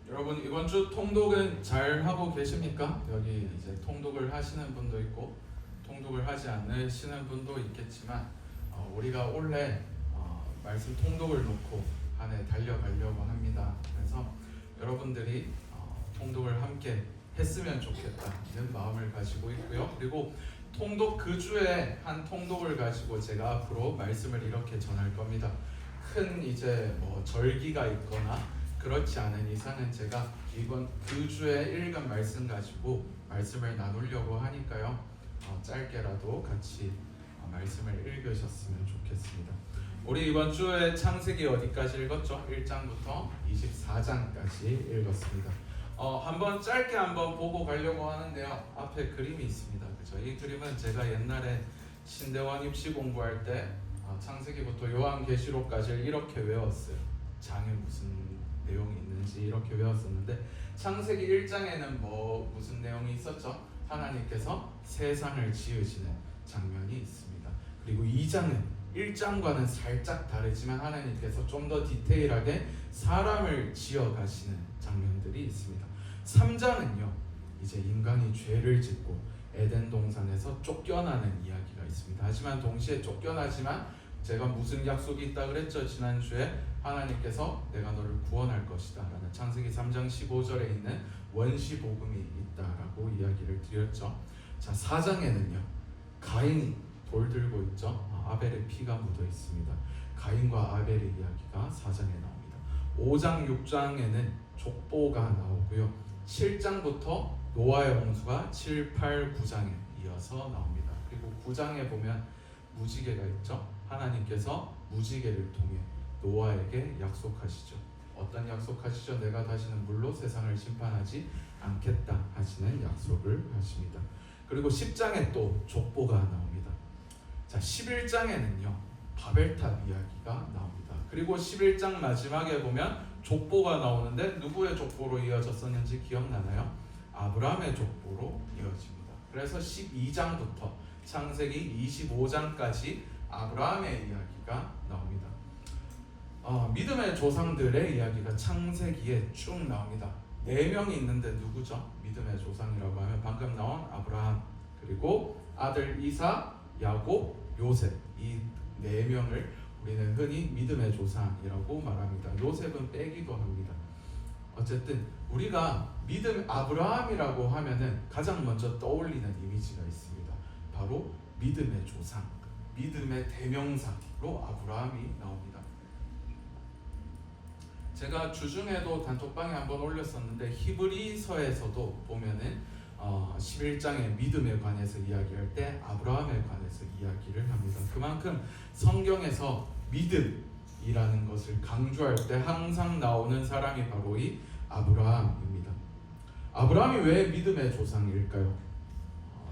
여러분 이번 주 통독은 잘 하고 계십니까? 여기 이제 통독을 하시는 분도 있고 통독을 하지 않으시는 분도 있겠지만 우리가 원래 말씀 통독을 놓고 한 해 달려가려고 합니다. 그래서 여러분들이 통독을 함께 했으면 좋겠다는 마음을 가지고 있고요. 그리고 통독 그 주에 한 통독을 가지고 제가 앞으로 말씀을 이렇게 전할 겁니다. 큰 이제 뭐 절기가 있거나 그렇지 않은 이상은 제가 이번 그 주에 읽은 말씀 가지고 말씀을 나누려고 하니까요. 짧게라도 같이 말씀을 읽으셨으면 좋겠습니다. 우리 이번 주에 창세기 어디까지 읽었죠? 1장부터 24장까지 읽었습니다. 한번 짧게 한번 보고 가려고 하는데요. 앞에 그림이 있습니다. 그죠? 이 그림은 제가 옛날에 신대원 입시 공부할 때 창세기부터 요한계시록까지 이렇게 외웠어요. 장에 무슨 내용이 있는지 이렇게 외웠었는데 창세기 1장에는 무슨 내용이 있었죠? 하나님께서 세상을 지으시는 장면이 있습니다. 그리고 2장은 1장과는 살짝 다르지만 하나님께서 좀 더 디테일하게 사람을 지어가시는 장면들이 있습니다. 3장은요 이제 인간이 죄를 짓고 에덴 동산에서 쫓겨나는 이야기가 있습니다. 하지만 동시에 쫓겨나지만 제가 무슨 약속이 있다 그랬죠? 지난주에 하나님께서 내가 너를 구원할 것이다 라는 창세기 3장 15절에 있는 원시복음이 있다라고 이야기를 드렸죠. 자, 4장에는요 가인이 돌 들고 있죠. 아벨의 피가 묻어 있습니다. 가인과 아벨의 이야기가 4장에 나옵니다. 5장 6장에는 족보가 나오고요. 7장부터 노아의 홍수가 7, 8, 9장에 이어서 나옵니다. 그리고 9장에 보면 무지개가 있죠. 하나님께서 무지개를 통해 노아에게 약속하시죠. 어떤 약속하시죠? 내가 다시는 물로 세상을 심판하지 않겠다 하시는 약속을 하십니다. 그리고 10장에 또 족보가 나옵니다. 자, 11장에는요 바벨탑 이야기가 나옵니다. 그리고 11장 마지막에 보면 족보가 나오는데 누구의 족보로 이어졌었는지 기억나나요? 아브라함의 족보로 이어집니다. 그래서 12장부터 창세기 25장까지 아브라함의 이야기가 나옵니다. 믿음의 조상들의 이야기가 창세기에 쭉 나옵니다. 4명이 있는데 누구죠? 믿음의 조상이라고 하면 방금 나온 아브라함, 그리고 아들 이삭, 야곱, 요셉, 이 4명을 우리는 흔히 믿음의 조상이라고 말합니다. 요셉은 빼기도 합니다. 어쨌든 우리가 믿음 아브라함이라고 하면은 가장 먼저 떠올리는 이미지가 있습니다. 바로 믿음의 조상, 믿음의 대명사로 아브라함이 나옵니다. 제가 주중에도 단톡방에 한번 올렸었는데 히브리서에서도 보면은 11장의 믿음에 관해서 이야기할 때 아브라함에 관해서 이야기를 합니다. 그만큼 성경에서 믿음이라는 것을 강조할 때 항상 나오는 사람이 바로 이 아브라함입니다. 아브라함이 왜 믿음의 조상일까요?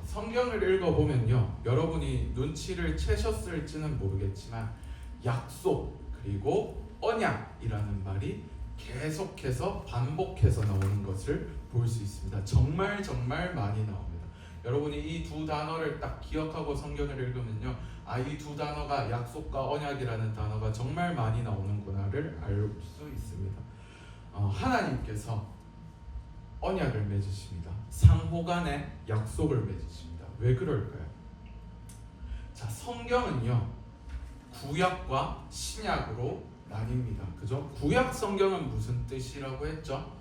성경을 읽어보면요 여러분이 눈치를 채셨을지는 모르겠지만 약속 그리고 언약이라는 말이 계속해서 반복해서 나오는 것을 볼 수 있습니다. 정말 많이 나옵니다. 여러분이 이 두 단어를 딱 기억하고 성경을 읽으면요 이 두 단어가 약속과 언약이라는 단어가 정말 많이 나오는구나를 알 수 있습니다. 하나님께서 언약을 맺으십니다. 상호간에 약속을 맺으십니다. 왜 그럴까요? 자, 성경은요 구약과 신약으로 나뉩니다. 그죠? 구약 성경은 무슨 뜻이라고 했죠?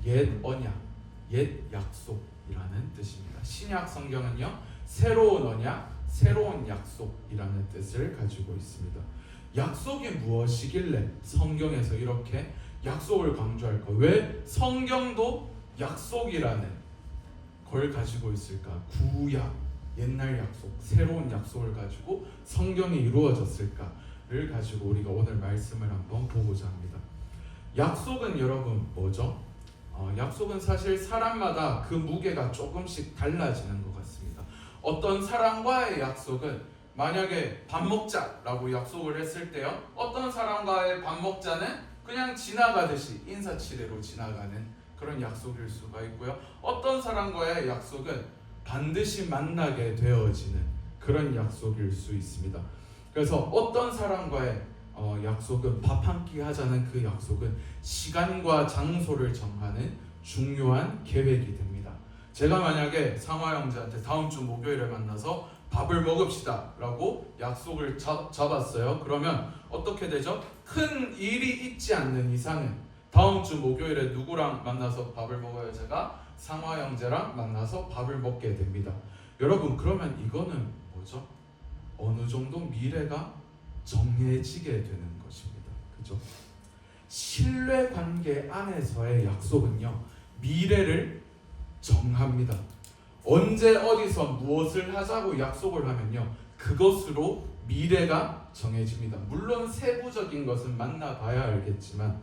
옛 언약, 옛 약속이라는 뜻입니다. 신약 성경은요 새로운 언약, 새로운 약속이라는 뜻을 가지고 있습니다. 약속이 무엇이길래 성경에서 이렇게 약속을 강조할까? 왜 성경도 약속이라는 걸 가지고 있을까? 구약, 옛날 약속, 새로운 약속을 가지고 성경이 이루어졌을까를 가지고 우리가 오늘 말씀을 한번 보고자 합니다. 약속은 여러분 뭐죠? 약속은 사실 사람마다 그 무게가 조금씩 달라지는 것 같습니다. 어떤 사람과의 약속은 만약에 밥 먹자라고 약속을 했을 때요 어떤 사람과의 밥 먹자는 그냥 지나가듯이 인사치레로 지나가는 그런 약속일 수가 있고요. 어떤 사람과의 약속은 반드시 만나게 되어지는 그런 약속일 수 있습니다. 그래서 어떤 사람과의 약속은 밥 한 끼 하자는 그 약속은 시간과 장소를 정하는 중요한 계획이 됩니다. 제가 만약에 상화 형제한테 다음 주 목요일에 만나서 밥을 먹읍시다 라고 약속을 잡았어요. 그러면 어떻게 되죠? 큰 일이 있지 않는 이상은 다음 주 목요일에 누구랑 만나서 밥을 먹어요? 제가 상화 형제랑 만나서 밥을 먹게 됩니다. 여러분, 그러면 이거는 뭐죠? 어느 정도 미래가 정해지게 되는 것입니다. 그죠? 신뢰관계 안에서의 약속은요, 미래를 정합니다. 언제 어디서 무엇을 하자고 약속을 하면요, 그것으로 미래가 정해집니다. 물론 세부적인 것은 만나봐야 알겠지만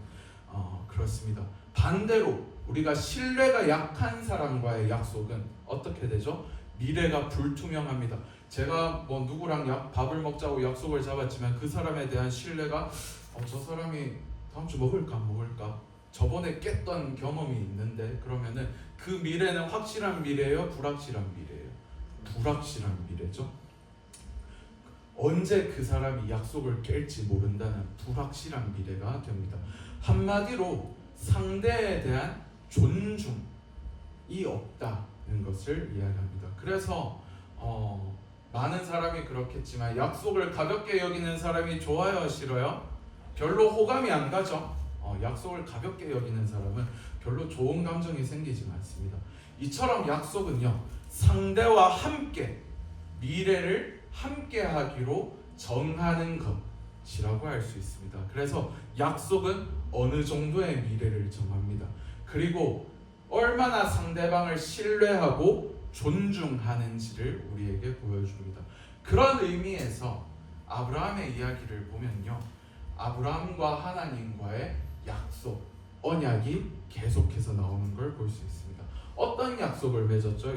그렇습니다. 반대로 우리가 신뢰가 약한 사람과의 약속은 어떻게 되죠? 미래가 불투명합니다. 제가 뭐 누구랑 밥을 먹자고 약속을 잡았지만 그 사람에 대한 신뢰가 저 사람이 다음 주 먹을까 안 먹을까? 저번에 깼던 경험이 있는데, 그러면은 그 미래는 확실한 미래예요? 불확실한 미래예요? 불확실한 미래죠. 언제 그 사람이 약속을 깰지 모른다는 불확실한 미래가 됩니다. 한마디로 상대에 대한 존중이 없다는 것을 이야기합니다. 그래서 많은 사람이 그렇겠지만 약속을 가볍게 여기는 사람이 좋아요, 싫어요? 별로 호감이 안 가죠. 약속을 가볍게 여기는 사람은 별로 좋은 감정이 생기지 않습니다. 이처럼 약속은요, 상대와 함께 미래를 함께 하기로 정하는 것이라고 할 수 있습니다. 그래서 약속은 어느 정도의 미래를 정합니다. 그리고 얼마나 상대방을 신뢰하고 존중하는지를 우리에게 보여줍니다. 그런 의미에서 아브라함의 이야기를 보면요, 아브라함과 하나님과의 약속, 언약이 계속해서 나오는 걸 볼 수 있습니다. 어떤 약속을 맺었죠?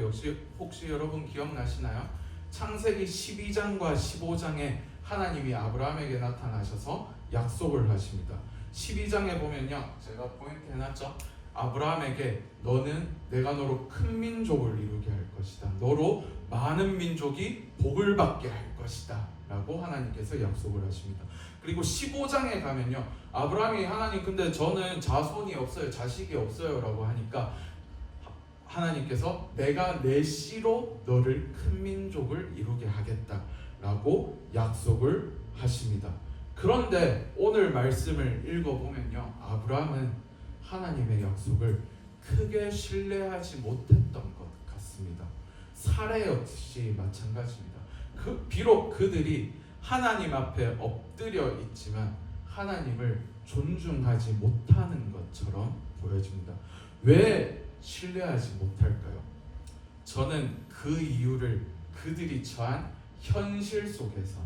혹시 여러분 기억나시나요? 창세기 12장과 15장에 하나님이 아브라함에게 나타나셔서 약속을 하십니다. 12장에 보면요, 제가 포인트 해놨죠? 아브라함에게 너는 내가 너로 큰 민족을 이루게 할 것이다. 너로 많은 민족이 복을 받게 할 것이다 라고 하나님께서 약속을 하십니다. 그리고 15장에 가면요, 아브라함이 하나님 근데 저는 자손이 없어요, 자식이 없어요 라고 하니까 하나님께서 내가 내 씨로 너를 큰 민족을 이루게 하겠다 라고 약속을 하십니다. 그런데 오늘 말씀을 읽어보면요, 아브라함은 하나님의 약속을 크게 신뢰하지 못했던 것 같습니다. 사례 역시 마찬가지입니다. 비록 그들이 하나님 앞에 엎드려 있지만 하나님을 존중하지 못하는 것처럼 보여집니다. 왜 신뢰하지 못할까요? 저는 그 이유를 그들이 처한 현실 속에서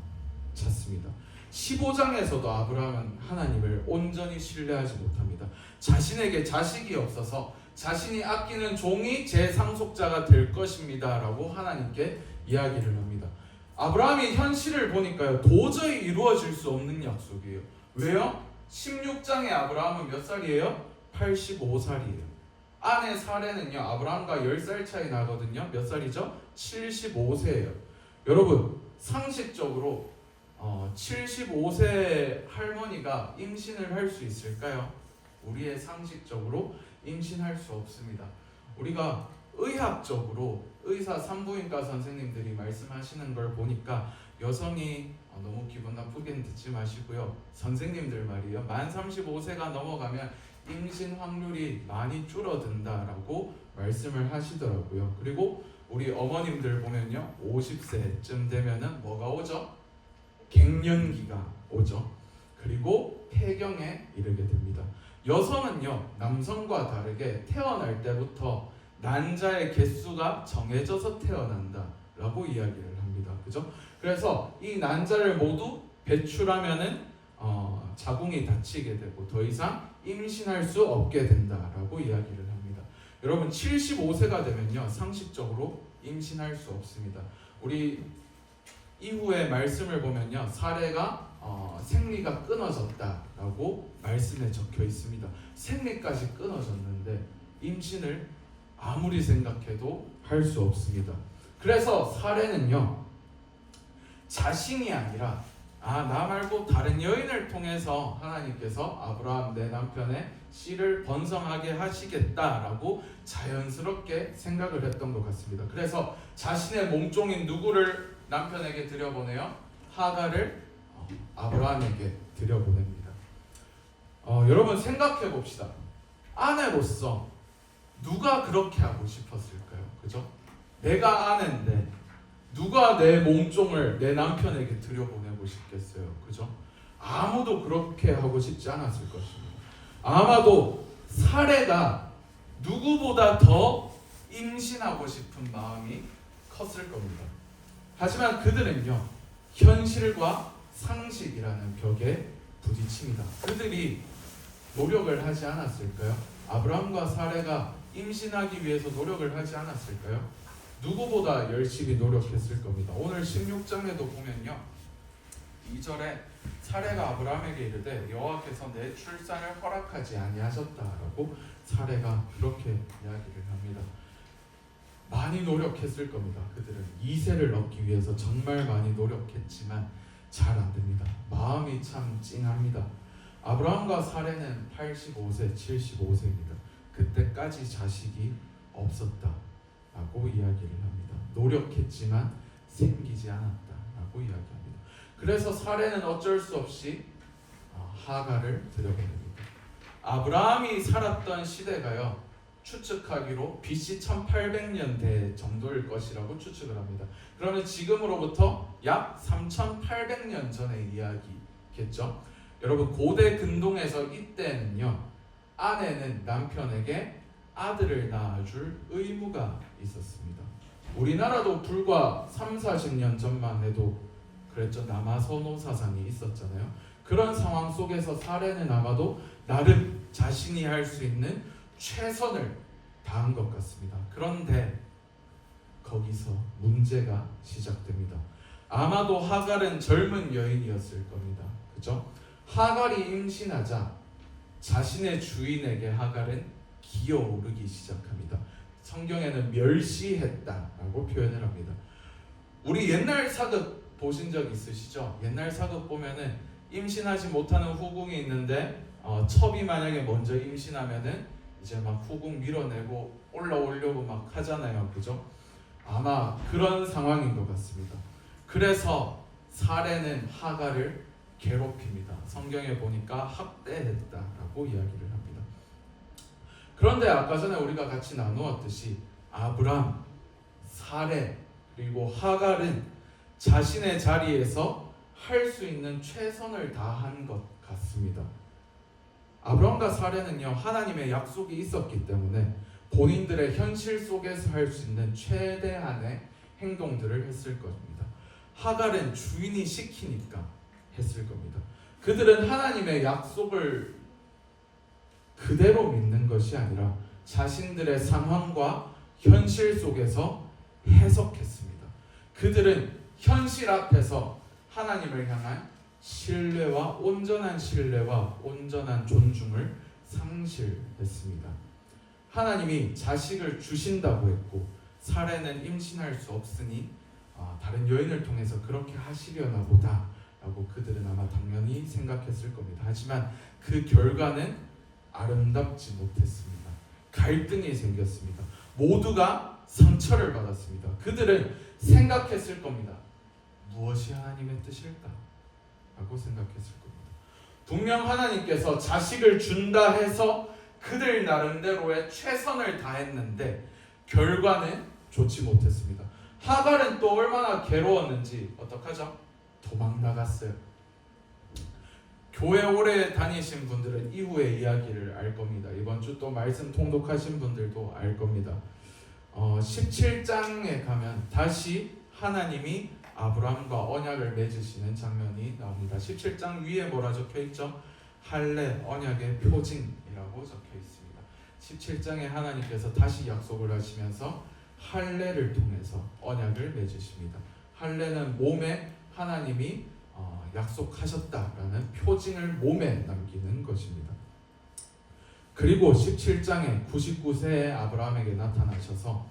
찾습니다. 15장에서도 아브라함은 하나님을 온전히 신뢰하지 못합니다. 자신에게 자식이 없어서 자신이 아끼는 종이 제 상속자가 될 것입니다 라고 하나님께 이야기를 합니다. 아브라함이 현실을 보니까요, 도저히 이루어질 수 없는 약속이에요. 왜요? 16장에 아브라함은 몇 살이에요? 85살이에요. 아내 사례는요, 아브라함과 10살 차이 나거든요. 몇 살이죠? 75세예요. 여러분, 상식적으로 75세 할머니가 임신을 할 수 있을까요? 우리의 상식적으로 임신할 수 없습니다. 우리가 의학적으로 의사 산부인과 선생님들이 말씀하시는 걸 보니까 여성이 너무 기분 나쁘게는 듣지 마시고요, 선생님들 말이에요, 만 35세가 넘어가면 임신 확률이 많이 줄어든다라고 말씀을 하시더라고요. 그리고 우리 어머님들 보면요, 50세쯤 되면은 뭐가 오죠? 갱년기가 오죠. 그리고 폐경에 이르게 됩니다. 여성은요, 남성과 다르게 태어날 때부터 난자의 개수가 정해져서 태어난다라고 이야기를 합니다. 그죠? 그래서 이 난자를 모두 배출하면은 자궁이 닫히게 되고 더 이상 임신할 수 없게 된다라고 이야기를 합니다. 여러분, 75세가 되면요, 상식적으로 임신할 수 없습니다. 우리 이후에 말씀을 보면요, 사례가 생리가 끊어졌다라고 말씀에 적혀 있습니다. 생리까지 끊어졌는데 임신을 아무리 생각해도 할 수 없습니다. 그래서 사례는요, 자신이 아니라 나 말고 다른 여인을 통해서 하나님께서 아브라함 내 남편의 씨를 번성하게 하시겠다라고 자연스럽게 생각을 했던 것 같습니다. 그래서 자신의 몸종인 누구를 남편에게 들여보내요? 하갈을 아브라함에게 들여보냅니다. 여러분 생각해 봅시다. 아내로서 누가 그렇게 하고 싶었을까요? 그죠? 내가 아내인데 누가 내 몸종을 내 남편에게 들여보내고 싶겠어요? 그죠? 아무도 그렇게 하고 싶지 않았을 것입니다. 아마도 사례가 누구보다 더 임신하고 싶은 마음이 컸을 겁니다. 하지만 그들은요, 현실과 상식이라는 벽에 부딪힙니다. 그들이 노력을 하지 않았을까요? 아브라함과 사례가 임신하기 위해서 노력을 하지 않았을까요? 누구보다 열심히 노력했을 겁니다. 오늘 16장에도 보면요, 2절에 사례가 아브라함에게 이르되 여호와께서 내 출산을 허락하지 아니하셨다라고 사례가 그렇게 이야기를 합니다. 많이 노력했을 겁니다. 그들은 2세를 얻기 위해서 정말 많이 노력했지만 잘 안 됩니다. 마음이 참 찡합니다. 아브라함과 사례는 85세, 75세입니다. 그때까지 자식이 없었다라고 이야기를 합니다. 노력했지만 생기지 않았다라고 이야기합니다. 그래서 사례는 어쩔 수 없이 하갈을 들여보냅니다. 아브라함이 살았던 시대가요, 추측하기로 BC 1800년대 정도일 것이라고 추측을 합니다. 그러면 지금으로부터 약 3800년 전의 이야기겠죠. 여러분, 고대 근동에서 이때는요, 아내는 남편에게 아들을 낳아줄 의무가 있었습니다. 우리나라도 불과 30-40년 전만 해도 그랬죠. 남아선호 사상이 있었잖아요. 그런 상황 속에서 사례는 아마도 나름 자신이 할 수 있는 최선을 다한 것 같습니다. 그런데 거기서 문제가 시작됩니다. 아마도 하갈은 젊은 여인이었을 겁니다. 그죠? 하갈이 임신하자 자신의 주인에게 하갈은 기어오르기 시작합니다. 성경에는 멸시했다라고 표현을 합니다. 우리 옛날 사극 보신 적 있으시죠? 옛날 사극 보면은 임신하지 못하는 후궁이 있는데 첩이 만약에 먼저 임신하면은 이제 막 후궁 밀어내고 올라오려고 막 하잖아요. 그죠? 아마 그런 상황인 것 같습니다. 그래서 사례는 하갈을 괴롭힙니다. 성경에 보니까 학대했다라고 이야기를 합니다. 그런데 아까 전에 우리가 같이 나누었듯이 아브람, 사례, 그리고 하갈은 자신의 자리에서 할 수 있는 최선을 다한 것 같습니다. 아브람과 사례는요, 하나님의 약속이 있었기 때문에 본인들의 현실 속에서 할 수 있는 최대한의 행동들을 했을 겁니다. 하갈은 주인이 시키니까 했을 겁니다. 그들은 하나님의 약속을 그대로 믿는 것이 아니라 자신들의 상황과 현실 속에서 해석했습니다. 그들은 현실 앞에서 하나님을 향한 신뢰와 온전한 존중을 상실했습니다. 하나님이 자식을 주신다고 했고 사례는 임신할 수 없으니 다른 여인을 통해서 그렇게 하시려나 보다 라고 그들은 아마 당연히 생각했을 겁니다. 하지만 그 결과는 아름답지 못했습니다. 갈등이 생겼습니다. 모두가 상처를 받았습니다. 그들은 생각했을 겁니다. 무엇이 하나님의 뜻일까? 라고 생각했을 겁니다. 분명 하나님께서 자식을 준다 해서 그들 나름대로의 최선을 다했는데 결과는 좋지 못했습니다. 하갈은 또 얼마나 괴로웠는지 어떡하죠? 도망 나갔어요. 교회 오래 다니신 분들은 이후의 이야기를 알 겁니다. 이번 주 또 말씀 통독하신 분들도 알 겁니다. 17장에 가면 다시 하나님이 아브라함과 언약을 맺으시는 장면이 나옵니다. 17장 위에 뭐라 적혀 있죠? 할례, 언약의 표징이라고 적혀 있습니다. 17장에 하나님께서 다시 약속을 하시면서 할례를 통해서 언약을 맺으십니다. 할례는 몸에 하나님이 약속하셨다라는 표징을 몸에 남기는 것입니다. 그리고 17장에 99세의 아브라함에게 나타나셔서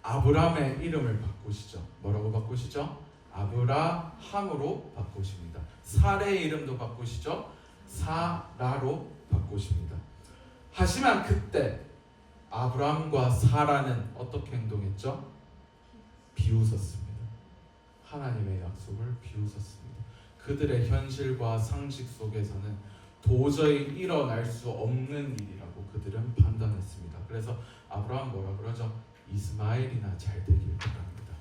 아브라함의 이름을 바꾸시죠. 뭐라고 바꾸시죠? 아브라함으로 바꾸십니다. 사레의 이름도 바꾸시죠. 사라로 바꾸십니다. 하지만 그때 아브라함과 사라는 어떻게 행동했죠? 비웃었습니다. 하나님의 약속을 비웃었습니다. 그들의 현실과 상식 속에서는 도저히 일어날 수 없는 일이라고 그들은 판단했습니다. 그래서 아브라함 뭐라 그러죠? 이스마엘이나 잘 되길 바랍니다.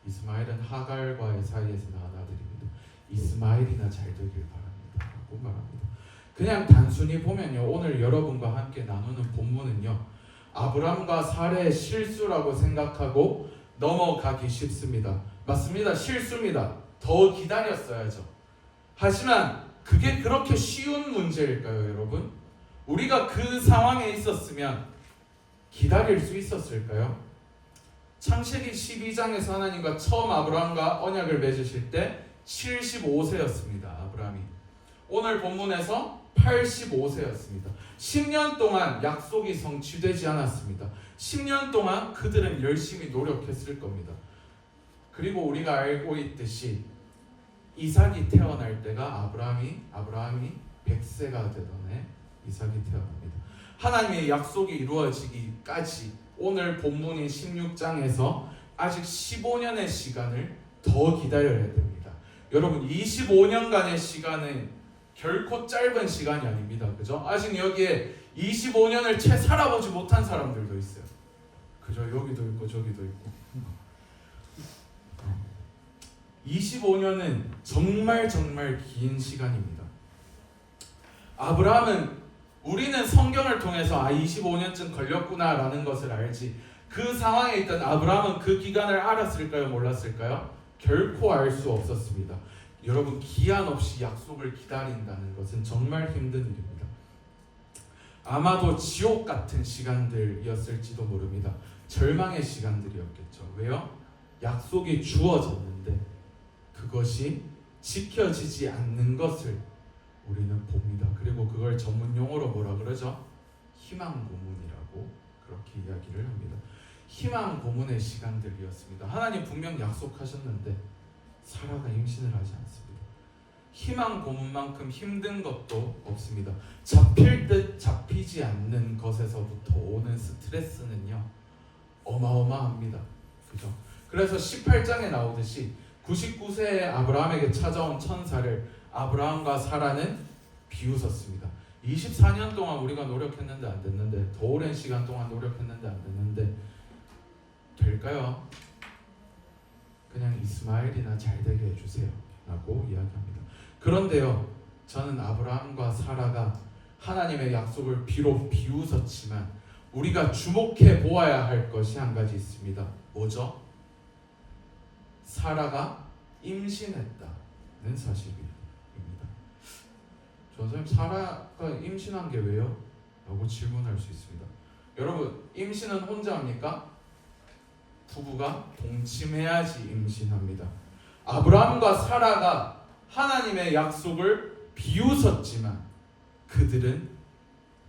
이스마엘은 하갈과의 사이에서 낳은 아들입니다. 이스마엘이나 잘 되길 바랍니다 라고 말합니다. 그냥 단순히 보면요, 오늘 여러분과 함께 나누는 본문은요, 아브라함과 사레의 실수라고 생각하고 넘어가기 쉽습니다. 맞습니다. 실수입니다. 더 기다렸어야죠. 하지만 그게 그렇게 쉬운 문제일까요, 여러분? 우리가 그 상황에 있었으면 기다릴 수 있었을까요? 창세기 12장에서 하나님과 처음 아브라함과 언약을 맺으실 때 75세였습니다. 아브라함이. 오늘 본문에서 85세였습니다. 10년 동안 약속이 성취되지 않았습니다. 10년 동안 그들은 열심히 노력했을 겁니다. 그리고 우리가 알고 있듯이 이삭이 태어날 때가 아브라함이 100세가 되던 해 이삭이 태어납니다. 하나님의 약속이 이루어지기까지 오늘 본문인 16장에서 아직 15년의 시간을 더 기다려야 됩니다. 여러분, 25년간의 시간은 결코 짧은 시간이 아닙니다. 그죠? 아직 여기에 25년을 채 살아보지 못한 사람들도 있어요. 그죠? 여기도 있고 저기도 있고. 25년은 정말 긴 시간입니다. 아브라함은, 우리는 성경을 통해서 25년쯤 걸렸구나라는 것을 알지, 그 상황에 있던 아브라함은 그 기간을 알았을까요? 몰랐을까요? 결코 알 수 없었습니다. 여러분, 기한 없이 약속을 기다린다는 것은 정말 힘든 일입니다. 아마도 지옥 같은 시간들이었을지도 모릅니다. 절망의 시간들이었겠죠. 왜요? 약속이 주어졌는데 그것이 지켜지지 않는 것을 우리는 봅니다. 그리고 그걸 전문 용어로 뭐라 그러죠? 희망 고문이라고 그렇게 이야기를 합니다. 희망 고문의 시간들이었습니다. 하나님 분명 약속하셨는데 사라가 임신을 하지 않습니다. 희망 고문만큼 힘든 것도 없습니다. 잡힐 듯 잡히지 않는 것에서부터 오는 스트레스는요, 어마어마합니다. 그죠? 그래서 18장에 나오듯이 99세의 아브라함에게 찾아온 천사를 아브라함과 사라는 비웃었습니다. 24년 동안 우리가 노력했는데 안 됐는데, 더 오랜 시간 동안 노력했는데 안 됐는데 될까요? 그냥 이스마엘이나 잘 되게 해주세요 라고 이야기합니다. 그런데요, 저는 아브라함과 사라가 하나님의 약속을 비록 비웃었지만 우리가 주목해 보아야 할 것이 한 가지 있습니다. 뭐죠? 사라가 임신했다는 사실입니다. 선생님, 사라가 임신한 게 왜요? 라고 질문할 수 있습니다. 여러분, 임신은 혼자 합니까? 부부가 동침해야지 임신합니다. 아브라함과 사라가 하나님의 약속을 비웃었지만 그들은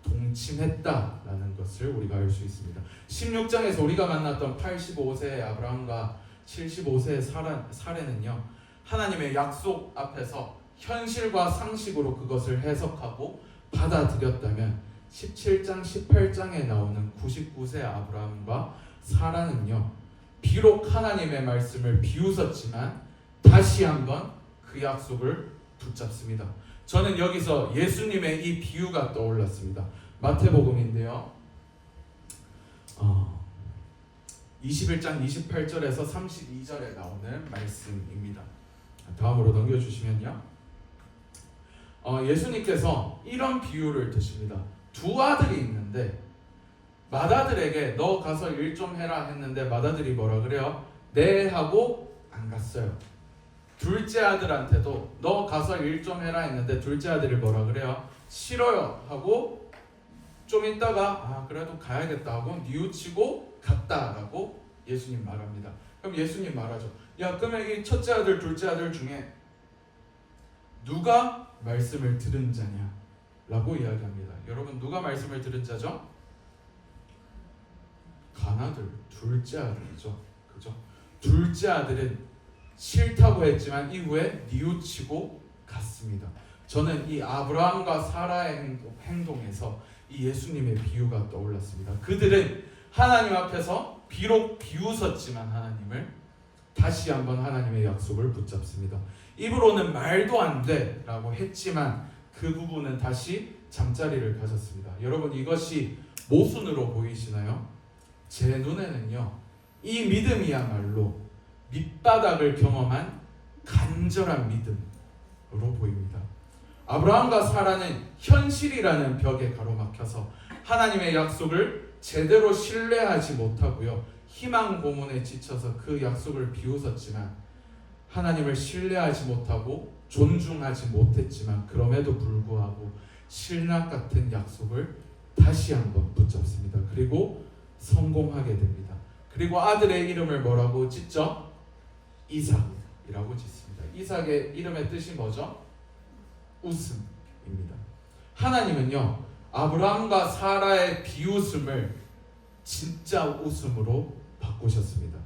동침했다라는 것을 우리가 알 수 있습니다. 16장에서 우리가 만났던 85세의 아브라함과 75세의 사레는요, 하나님의 약속 앞에서 현실과 상식으로 그것을 해석하고 받아들였다면 17장, 18장에 나오는 99세 아브라함과 사라는요, 비록 하나님의 말씀을 비웃었지만 다시 한번 그 약속을 붙잡습니다. 저는 여기서 예수님의 이 비유가 떠올랐습니다. 마태복음인데요, 21장 28절에서 32절에 나오는 말씀입니다. 다음으로 넘겨주시면요, 예수님께서 이런 비유를 드십니다. 두 아들이 있는데 맏아들에게 너 가서 일 좀 해라 했는데 맏아들이 뭐라 그래요? 네 하고 안 갔어요. 둘째 아들한테도 너 가서 일 좀 해라 했는데 둘째 아들이 뭐라 그래요? 싫어요 하고 좀 있다가 그래도 가야겠다 하고 뉘우치고 갔다라고 예수님 말합니다. 그럼 예수님 말하죠. 야, 그러면 이 첫째 아들 둘째 아들 중에 누가 말씀을 들은 자냐? 라고 이야기합니다. 여러분, 누가 말씀을 들은 자죠? 간아들, 둘째 아들이죠. 그죠? 둘째 아들은 싫다고 했지만 이후에 뉘우치고 갔습니다. 저는 이 아브라함과 사라의 행동에서 이 예수님의 비유가 떠올랐습니다. 그들은 하나님 앞에서 비록 비웃었지만 하나님을 다시 한번 하나님의 약속을 붙잡습니다. 입으로는 말도 안 돼라고 했지만 그 부분은 다시 잠자리를 가졌습니다. 여러분, 이것이 모순으로 보이시나요? 제 눈에는요, 이 믿음이야말로 밑바닥을 경험한 간절한 믿음으로 보입니다. 아브라함과 사라는 현실이라는 벽에 가로막혀서 하나님의 약속을 제대로 신뢰하지 못하고요, 희망 고문에 지쳐서 그 약속을 비웃었지만 하나님을 신뢰하지 못하고 존중하지 못했지만 그럼에도 불구하고 신락 같은 약속을 다시 한번 붙잡습니다. 그리고 성공하게 됩니다. 그리고 아들의 이름을 뭐라고 짓죠? 이삭이라고 짓습니다. 이삭의 이름의 뜻이 뭐죠? 웃음입니다. 하나님은요, 아브라함과 사라의 비웃음을 진짜 웃음으로 바꾸셨습니다.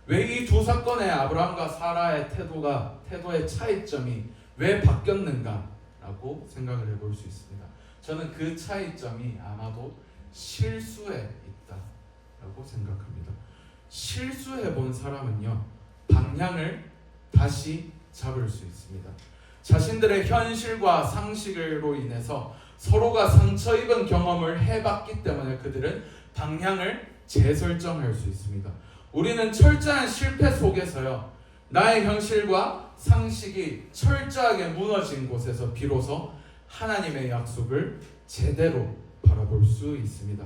왜 이 두 사건의 아브라함과 사라의 태도의 차이점이 왜 바뀌었는가라고 생각을 해볼 수 있습니다. 저는 그 차이점이 아마도 실수에 있다라고 생각합니다. 실수해본 사람은요, 방향을 다시 잡을 수 있습니다. 자신들의 현실과 상식으로 인해서 서로가 상처 입은 경험을 해봤기 때문에 그들은 방향을 재설정할 수 있습니다. 우리는 철저한 실패 속에서요, 나의 현실과 상식이 철저하게 무너진 곳에서 비로소 하나님의 약속을 제대로 바라볼 수 있습니다.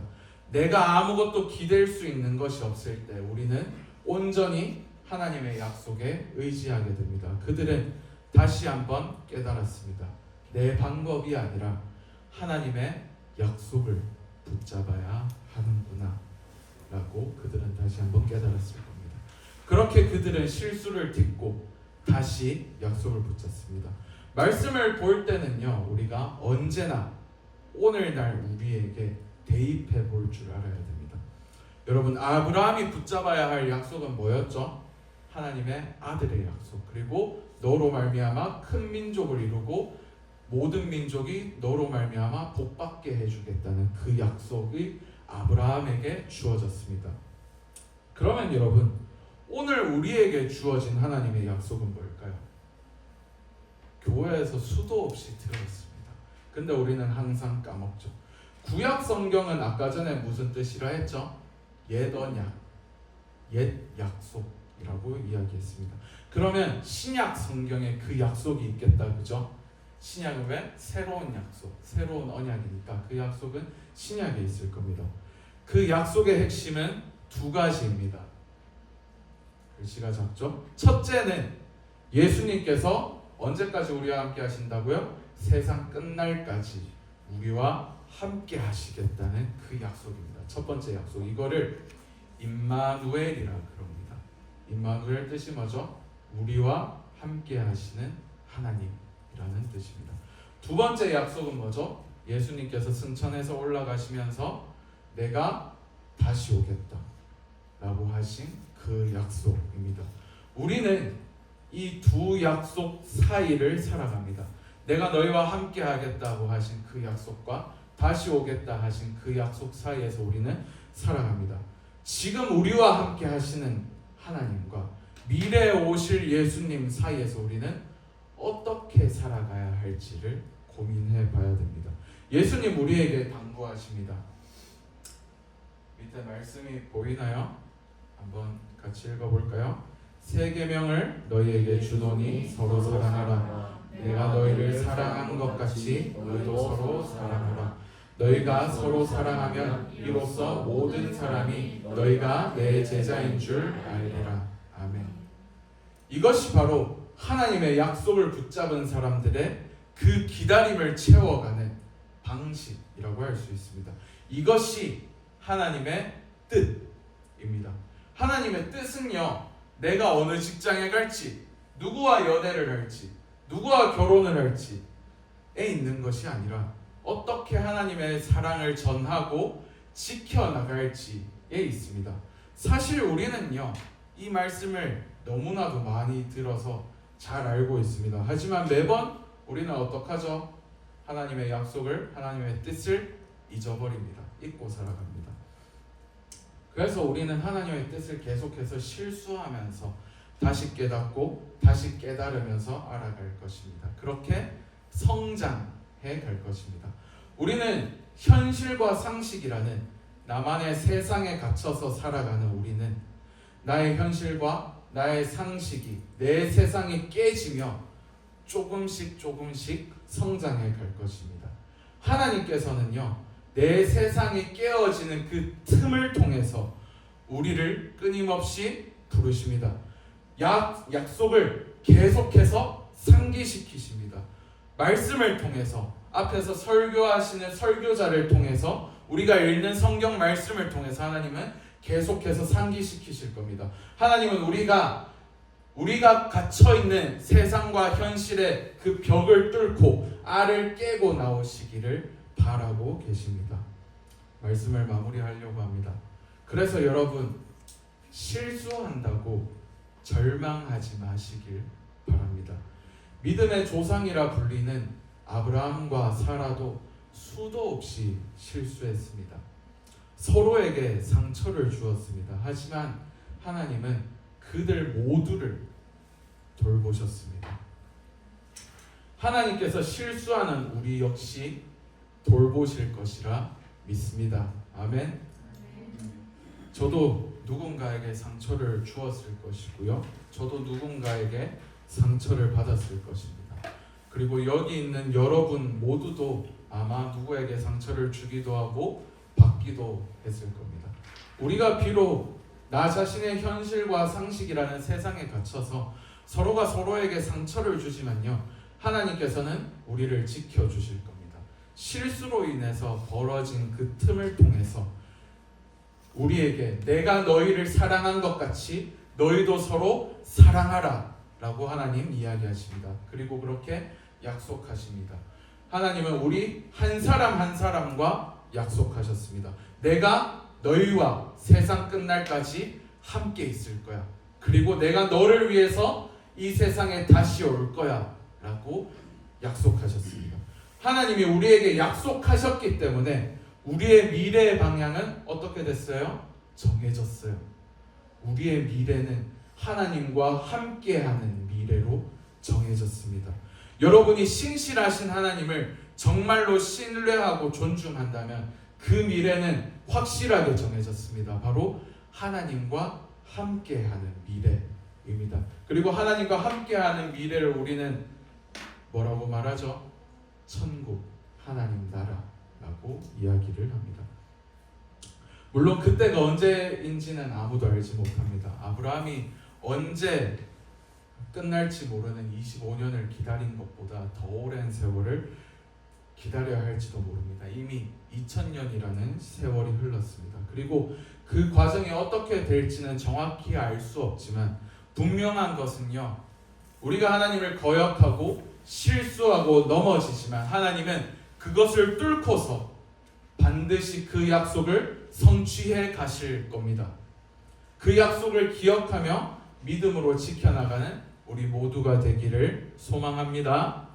내가 아무것도 기댈 수 있는 것이 없을 때 우리는 온전히 하나님의 약속에 의지하게 됩니다. 그들은 다시 한번 깨달았습니다. 내 방법이 아니라 하나님의 약속을 붙잡아야 하는구나 라고 그들은 다시 한번 깨달았을 겁니다. 그렇게 그들은 실수를 딛고 다시 약속을 붙잡습니다. 말씀을 볼 때는요, 우리가 언제나 오늘날 우리에게 대입해 볼 줄 알아야 됩니다. 여러분, 아브라함이 붙잡아야 할 약속은 뭐였죠? 하나님의 아들의 약속, 그리고 너로 말미암아 큰 민족을 이루고 모든 민족이 너로 말미암아 복받게 해주겠다는 그 약속이 아브라함에게 주어졌습니다. 그러면 여러분, 오늘 우리에게 주어진 하나님의 약속은 뭘까요? 교회에서 수도 없이 들었습니다. 근데 우리는 항상 까먹죠. 구약 성경은 아까 전에 무슨 뜻이라 했죠? 옛 언약, 옛 약속이라고 이야기했습니다. 그러면 신약 성경에 그 약속이 있겠다, 그죠? 신약은 왜? 새로운 약속, 새로운 언약이니까 그 약속은 신약에 있을 겁니다. 그 약속의 핵심은 두 가지입니다. 글씨가 작죠? 첫째는 예수님께서 언제까지 우리와 함께 하신다고요? 세상 끝날까지 우리와 함께 하시겠다는 그 약속입니다. 첫 번째 약속, 이거를 임마누엘이라 그럽니다. 임마누엘 뜻이 뭐죠? 우리와 함께 하시는 하나님이라는 뜻입니다. 두 번째 약속은 뭐죠? 예수님께서 승천해서 올라가시면서 내가 다시 오겠다 라고 하신 그 약속입니다. 우리는 이 두 약속 사이를 살아갑니다. 내가 너희와 함께 하겠다고 하신 그 약속과 다시 오겠다 하신 그 약속 사이에서 우리는 살아갑니다. 지금 우리와 함께 하시는 하나님과 미래에 오실 예수님 사이에서 우리는 어떻게 살아가야 할지를 고민해 봐야 됩니다. 예수님 우리에게 당부하십니다. 밑에 말씀이 보이나요? 한번 같이 읽어볼까요? 새 계명을 너희에게 주노니 서로 사랑하라. 내가 너희를 사랑한 것 같이 너희도 서로 사랑하라. 너희가 서로 사랑하면 이로써 모든 사람이 너희가 내 제자인 줄 알리라. 아멘. 이것이 바로 하나님의 약속을 붙잡은 사람들의 그 기다림을 채워가는 방식이라고 할 수 있습니다. 이것이 하나님의 뜻입니다. 하나님의 뜻은요, 내가 어느 직장에 갈지, 누구와 연애를 할지, 누구와 결혼을 할지에 있는 것이 아니라 어떻게 하나님의 사랑을 전하고 지켜나갈지에 있습니다. 사실 우리는요, 이 말씀을 너무나도 많이 들어서 잘 알고 있습니다. 하지만 매번 우리는 어떡하죠? 하나님의 약속을, 하나님의 뜻을 잊어버립니다. 잊고 살아갑니다. 그래서 우리는 하나님의 뜻을 계속해서 실수하면서 다시 깨닫고 다시 깨달으면서 알아갈 것입니다. 그렇게 성장해 갈 것입니다. 우리는 현실과 상식이라는 나만의 세상에 갇혀서 살아가는 우리는 나의 현실과 나의 상식이 내 세상이 깨지며 조금씩 성장해 갈 것입니다. 하나님께서는요, 내 세상이 깨어지는 그 틈을 통해서 우리를 끊임없이 부르십니다. 약속을 계속해서 상기시키십니다. 말씀을 통해서, 앞에서 설교하시는 설교자를 통해서, 우리가 읽는 성경 말씀을 통해서 하나님은 계속해서 상기시키실 겁니다. 하나님은 우리가 갇혀있는 세상과 현실의 그 벽을 뚫고 알을 깨고 나오시기를 바라고 계십니다. 말씀을 마무리하려고 합니다. 그래서 여러분, 실수한다고 절망하지 마시길 바랍니다. 믿음의 조상이라 불리는 아브라함과 사라도 수도 없이 실수했습니다. 서로에게 상처를 주었습니다. 하지만 하나님은 그들 모두를 돌보셨습니다. 하나님께서 실수하는 우리 역시 돌보실 것이라 믿습니다. 아멘. 저도 누군가에게 상처를 주었을 것이고요. 저도 누군가에게 상처를 받았을 것입니다. 그리고 여기 있는 여러분 모두도 아마 누구에게 상처를 주기도 하고 받기도 했을 겁니다. 우리가 비록 나 자신의 현실과 상식이라는 세상에 갇혀서 서로가 서로에게 상처를 주지만요, 하나님께서는 우리를 지켜주실 겁니다. 실수로 인해서 벌어진 그 틈을 통해서 우리에게 내가 너희를 사랑한 것 같이 너희도 서로 사랑하라 라고 하나님 이야기하십니다. 그리고 그렇게 약속하십니다. 하나님은 우리 한 사람 한 사람과 약속하셨습니다. 내가 너희와 세상 끝날까지 함께 있을 거야. 그리고 내가 너를 위해서 이 세상에 다시 올 거야 라고 약속하셨습니다. 하나님이 우리에게 약속하셨기 때문에 우리의 미래의 방향은 어떻게 됐어요? 정해졌어요. 우리의 미래는 하나님과 함께하는 미래로 정해졌습니다. 여러분이 신실하신 하나님을 정말로 신뢰하고 존중한다면 그 미래는 확실하게 정해졌습니다. 바로 하나님과 함께하는 미래입니다. 그리고 하나님과 함께하는 미래를 우리는 뭐라고 말하죠? 천국, 하나님 나라라고 이야기를 합니다. 물론 그때가 언제인지는 아무도 알지 못합니다. 아브라함이 언제 끝날지 모르는 25년을 기다린 것보다 더 오랜 세월을 기다려야 할지도 모릅니다. 이미 2000년이라는 세월이 흘렀습니다. 그리고 그 과정이 어떻게 될지는 정확히 알 수 없지만 분명한 것은요, 우리가 하나님을 거역하고 실수하고 넘어지지만 하나님은 그것을 뚫고서 반드시 그 약속을 성취해 가실 겁니다. 그 약속을 기억하며 믿음으로 지켜나가는 우리 모두가 되기를 소망합니다.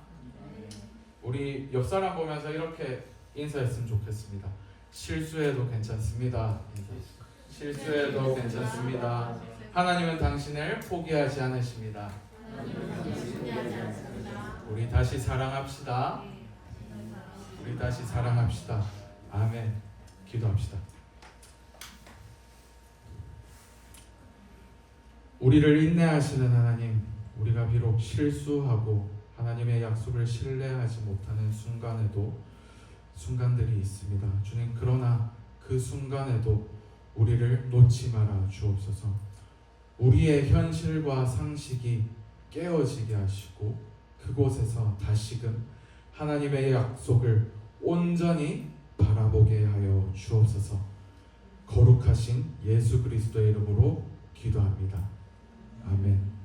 우리 옆 사람 보면서 이렇게 인사했으면 좋겠습니다. 실수해도 괜찮습니다. 실수해도 괜찮습니다. 하나님은 당신을 포기하지 않으십니다. 우리 다시 사랑합시다. 우리 다시 사랑합시다. 아멘. 기도합시다. 우리를 인내하시는 하나님, 우리가 비록 실수하고 하나님의 약속을 신뢰하지 못하는 순간들이 있습니다. 주님, 그러나 그 순간에도 우리를 놓지 말아 주옵소서. 우리의 현실과 상식이 깨어지게 하시고 그곳에서 다시금 하나님의 약속을 온전히 바라보게 하여 주옵소서. 거룩하신 예수 그리스도의 이름으로 기도합니다. 아멘.